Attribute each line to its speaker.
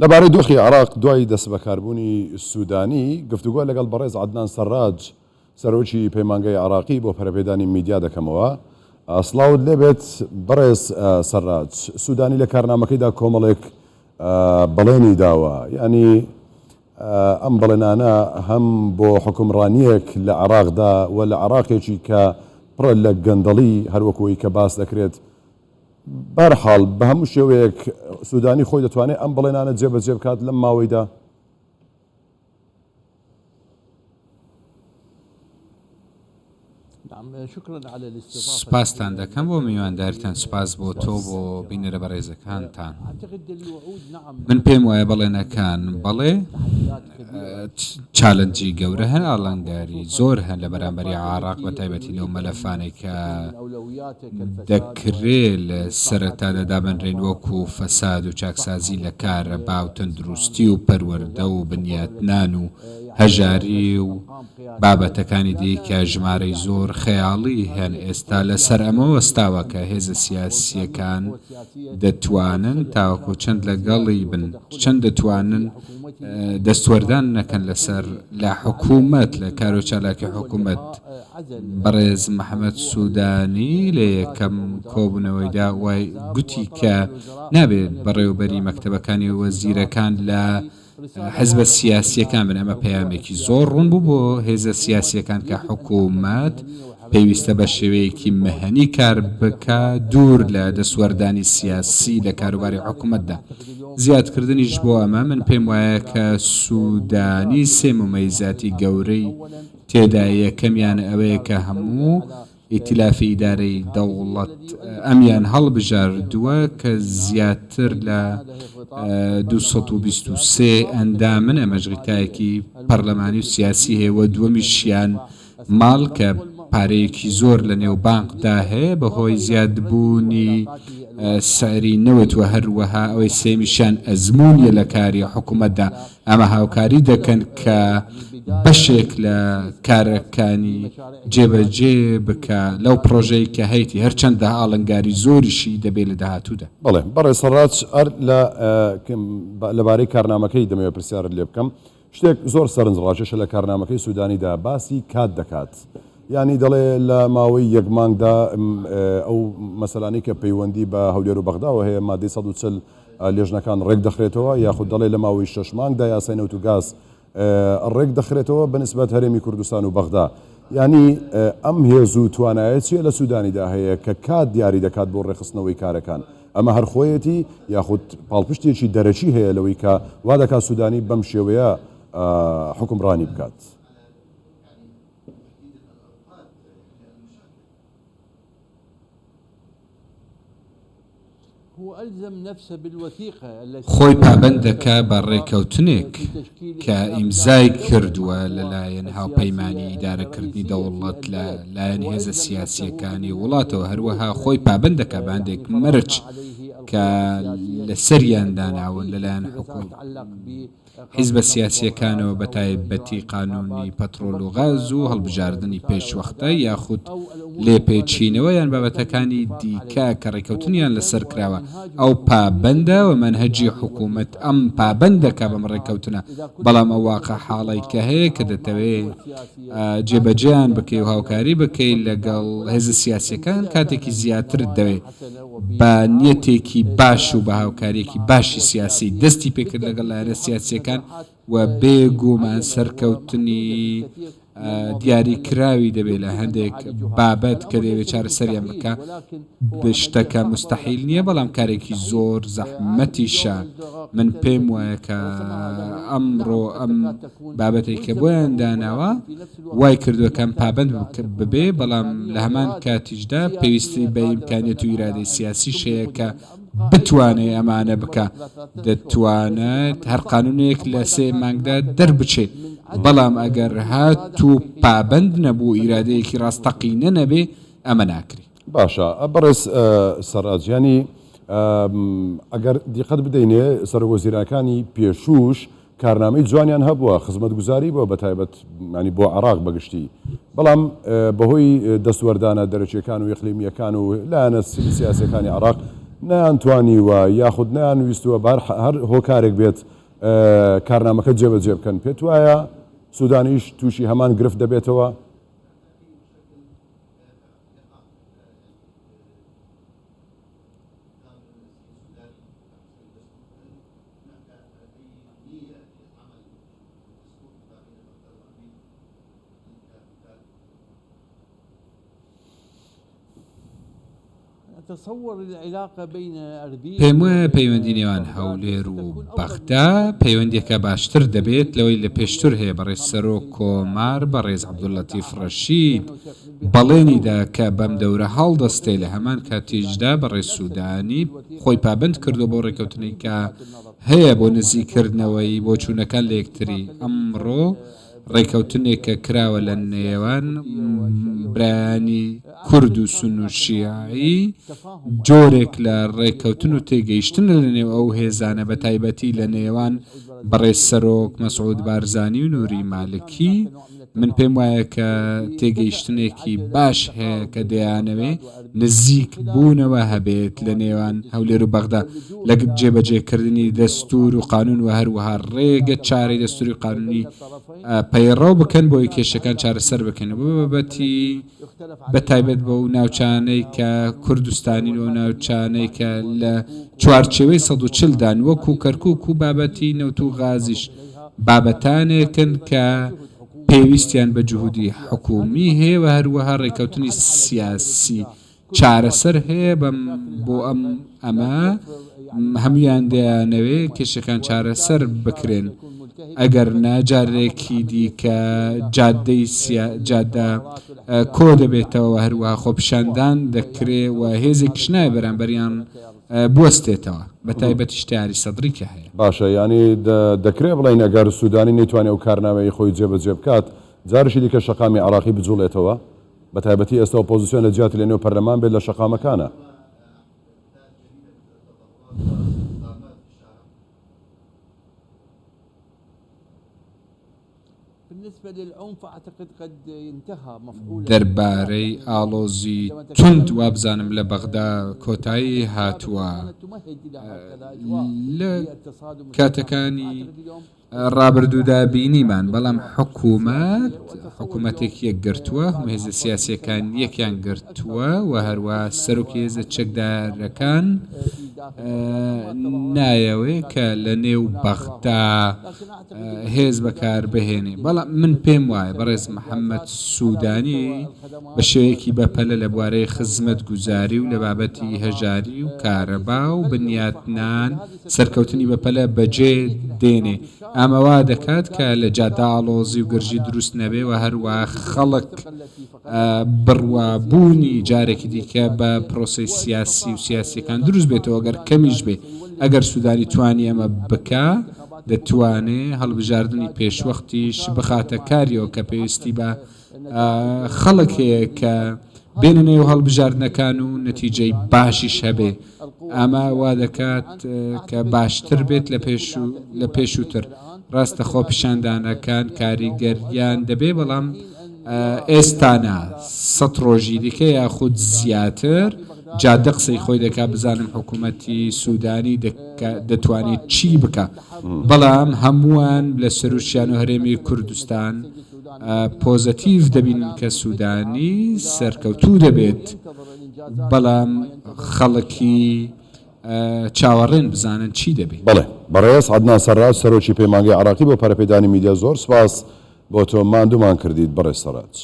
Speaker 1: لەبارەی دۆخی عراق دوای دەست بەکاربوونی سوودانی گفتوگۆ لەگەڵ بەڕێز عەدنان سەرراج سەرۆکی پەیمانگای عراقی بۆ پەرەپێدانی میدیا دەکەمەوە. سڵاوت لێبێت بەڕێز سەرراج، سوودانی لە کارنامەکەیدا کۆمەڵێک بەڵێنی داوە، ینی ئەم بەڵێنانە هەم بۆ حکومڕانیەک لە عراقدا و لە عراقێکی کە پڕە لە گەندەڵی هەروەکوی کە باس دەکرێت. بەرحاڵ بە هەموو شێوەیەک سوودانی خۆی دەتوانێت ئەم بڵێنانە جێبەجێ بکات لەم ماوەیدا.
Speaker 2: سپاسان دەکەم بۆ میوانداریتان، سپاس بۆ تۆ بۆ بینەرە بەڕێزەکانتان. من پێم وایە بەڵێنەکان بەڵێ چالنجی گەورە هەن، ئاڵنگاری زۆر هەن لە بەرامبەری عراق بە تایبەتی لەو مەلەفانێک کە دەکرێت لە سەرەتادا دابەنرێن وەکو فەساد و چاکسازی لە کارە باو تەندروستی و پەروەردە و بنیاتنان و هەژاری و بابەتەکانی دیکە ژمارەی زۆر خەیاڵی هەن. ئێستا لەسەر ئەمە وەستاوە کە هێزە سیاسیەکان دەتوانن تاوەکو چەند لەگەڵی بن، چەند دەتوانن دەستوەردان نەکەن لەسەر لە حکوومەت لە کارۆچالاکی حکوومەت. بەڕێز محەممەد سوودانی لە یەکەم کۆبوونەوەیدا وای گوتی کە نابێت بەڕێوەبەری مەکتەبەکانی وەزیرەکان لە حزبە سیاسیەکان بن. ئەمە پەیامێکی زۆر ڕوون بوو بۆ هێزە سیاسیەکان کە حکوومەت پێویستە بە شێوەیەکی مەهەنی کار بکە دوور لە دەسوەردانی سیاسی لە کاروباری حکوومەتدا. زیادکردنیش بۆ ئەمە من پێم وایە کە سوودانی سێ ممەیزاتی گەورەی تێدا، یەکەمیان ئەوەیە کە هەموو ئیتیلافی ئیدارەی دەوڵەت ئەمیان هەڵبژاردووە کە زیاتر لە 223 ئەندامن ئەمەژغیتایەکی پەرلەمانی و سیاسی هەیە و دووەمیشیان ماڵ کە پارەیەکی زۆر لە نێو بانکدا هەیە بەهۆی زیادبوونی سعری نەوت و هەروەها ئەوەی سێمیشان ئەزمونیە لە کاری حکوومەتدا. ئەمە هاوکاری دەکەن کە بەشێک لە کارەکانی جێبەجێ بکە لەو پرۆژەی کە هەیەی هەرچەندە ئاڵنگاری زۆریشی دەبێت لە داهاتوودا.
Speaker 1: بەڵێ بەڕێز سەرراج لەبارەی کارنامەکەی دەمەوێت پرسیارت لێ بکەم. شتێک زۆر سەرنجڕاکێشە لە کارنامەکەی سوودانیدا باسی کات دەکات، ینی دەڵێ لە ماوەی یەک مانگدا ئەو مەسەلانی کە پەیوەندی بە هەولێر و بەغداوە هەیە مادەی 140 لێژنەکان ڕێک دەخرێتەوە، یاخود دەڵێ لە ماوەی 6 مانگدا یاسای نەوت و گاز ڕێک دەخرێتەوە بەنسبەت هەرێمی کوردستان و بەغدا. ینی ئەم هێز و توانایەت چیە لە سوودانیدا هەیە کە کات دیاری دەکات بۆ ڕێخستنەوەی کارەکان؟ ئەمە هەرخۆیەتی یاخود پاڵپشتێکی دەرەچی هەیە لەوەی کە وا دەکات سوودانی بەم شێوەیە حکومڕانی بکات؟
Speaker 2: خۆی پابەند دەکا بە ڕێکەوتنێک کە ئیمزای کردووە لەلایەن هاوپەیمانی ئیدارەکردنی دەوڵەت لە لایەن هێزە سیاسیەکانی وڵاتەوە. هەروەها خۆی پابەند دەکا بە هەندێک مەرج کە لە سەریان داناون لەلایەن حکوومەت حیزبە سیاسیەکانەوە بە تایبەتی قانونی پەترۆل و غاز و هەڵبژاردننی پێشوەختە یاخود لێپێچینەوە یان بابەتەکانی دیکە کە ڕێکەوتنیان لەسەر کراوە. ئەو پابەندە و منهەجی حکوومەت ئەم پابەندەکە بەم ڕێکەوتنە، بەڵام ئەو واقع حاڵی کە هەیە کە دەتەوێت جێبەجێیان بکەی و هاوکاری بکەی لەگەڵ هێزە سیاسیەکان کاتێکی زیاتر دەوێت بە نیەتێکی باش و بە هاوکاریەکی باشی سیاسی دەستی پێکرد لەگەڵ لایەنە سیاسیەکان و بێگومان سەرکەوتنی دیاریکراوی دەبێت لە هەندێک بابەت کە دەوێت چارەسەریان بکە. شتەکە مستەحیل نییە، بەڵام کارێکی زۆر زەحمەتیشە. من پێم وایە کە ئەمڕۆ ئەم بابەتێک کە بۆیان داناوە وای کردووە کەم پابەند ببێ، بەڵام لە هەمان کاتیشدا پێویستی بە ئیمکانیەت و ئیرادەی سیاسی شەیە کە بتوانێت ئەمانە بکە. دەتوانێت هەر قانونێک لە 3 مانگدا دەربچێت، بەڵام ئەگەر هات و پابەند نەبوو ئیرادەیەکی ڕاستەقینە نەبێ ئەمە ناکری.
Speaker 1: باشە بەڕێز سەرراج، ینی ئەگەر دیقەت بدەینێ سەرۆکوەزیرەکانی پێشوش کارنامەی جوانیان هەبووە، خزمەتگوزاری بۆ بەتایبەت ینی بۆ عراق بەگشتی، بەڵام بەهۆی دەستوەردانە دەرەچیەکان و یەخلیمیەکان و لایەنە سیاسیەکانی عراق نەیانتوانیوە یاخود نەیانویستووە هەر هۆکارێک بێت کارنامەکە جێبەجێ بکەن. پێت وایە سوودانیش تووشی هەمان گرفت دەبێتەوە؟
Speaker 2: پێم وایە پەیوەندی نێوان هەولێر و بەغدا پەیوەندێکە باشتر دەبێت لەوەی لە پێشتر هەیە بەڕێز سەرۆک کۆمار بەڕێز عەبدوڵەتیف ڕەشید بەڵێنیدا کە بەم دەورە هەڵدەستێ لە هەمان کاتیشدا بەڕێز سوودانی خۆی پابند کردو بۆ ڕێکەوتنەی کە هەیە بۆ نزیکردنەوەی بۆ چوونەکان لە یەکتری. ئەمڕۆ ڕێکەوتنێک کە کراوە لە نێوان برایانی کورد و سون و شیعی جۆرێک لە ڕێکەوتن و تێگەیشتن لە نێو ئەو هێزانە بە تایبەتی لە نێوان بەڕێز سەرۆک مەسعود بارزانی و نووری مالکی من پێم وایە کە تێگەیشتنێکی باش هەیە کە دەیانەوێ نزیک بوونەوە هەبێت لە نێوان هەولێر و بەغدا لە جێبەجێکردنی دەستور و قانون و هەروەها ڕێگە چارەی دەستوری قانونی پەیڕەو بکەن بۆی کێشەکان چارەسەر بکەن بەبەتی بە تایبەت بە و ناوچانەی کە کوردستانی و ناوچانەی کە لە چوارچێوەی 140دان وەکو کەرکووک و بابەتی نەوت و غازیش بابەتانێکن کە پێویستیان بە جوهودی حکومی هەیە و هەروەها ڕێکەوتنی سیاسی چارەسەر هەیە بۆ ئەمە هەمویان دەیانەوێ کێشەکان چارەسەر بکرێن. ئەگەر ناجارێکی دیکە جادە کۆ دەبێتەوە هەروەها خۆپیشاندان دەکرێ و هێزێکیش نایە بەرامبەریان بوەستێتەوە بە تایبەتی شتیاری سەدری کە هەیە.
Speaker 1: باشە، ینی دەکرێ بڵین ئەگەر سوودانی نەیتوانێت ئەو کارنامەی خۆی جێبەجێ بکات جارشی دیکە شەقامی عراقی بجوڵێتەوە بە تایبەتی ئێستا ئۆپۆزیسیۆن لە جیاتی لە نێو پەرلەمان بێت لە شەقامەکانە.
Speaker 2: دەربارەی ئاڵۆزی تند وابزانم لە بەغدا کۆتایی هاتووە لە کاتەکانی ڕابردوودا بینیمان، بەڵام حکوومەتێک یەکگرتووە هێزە سیاسیەکان یەکیان گرتووە و هەروە سەرۆکی هێزە چەکدارەکان نایەوێ کە لە نێو بەغدا هێز بەکار بهێنێ. بەڵام من پێم وایە بەڕێز محەممەد سوودانی بە شێوەیەکی بەپەلە لە بوارەی خزمەت گوزاری و لە بابەتی هەژاری و کارەبا و بنیاتنان سەرکەوتنی بەپەلە بەجێ دێنێ. ئەمەوا دەکات کە لە جاداڵۆزی و گرژی دروست نەبێ و هەروە خەڵک بڕوابوونی جارێکی دیکە بە پرۆسی سیاسی و سیاسیەکان دروست بێتەوە. ئەگەر کەمیش بێ ئەگەر سوودانی توانی ئەمە بکە دەتوانێت هەڵبژاردننی پێشوەختیش بخاتە کاریەوە کە پێویستی بە خەڵک هەیە کە بێنە نێو هەڵبژاردنەکان و نەتیجەی باشیش هەبێ. ئەمە وا دەکات کە باشتر بێت لە پێشووتر. ڕاستە خۆپیشاندانەکان کاریگەریان دەبێ، بەڵام ئێستانە 100 ڕۆژی دیکە یاخود زیاتر جادە قسەی خۆی دەکا بزانم حکوومەتی سوودانی دەتوانێت چی بکە. بەڵام هەمووان لە سەروشیان و هەرێمی کوردستان پۆزەتیڤ دەبینن کە سوودانی سەرکەوتوو دەبێت، بەڵام خەڵکی چاوەڕێن بزانن چی دەبێت.
Speaker 1: بەڵێ بەڕێز عەدنان سەرراج سەرۆکی پەیمانگەی عراقی بۆ پەرەپێدانی میدیا زۆر سپاس بۆ تۆ ماندوومان کردیت بەڕێز سەرراج.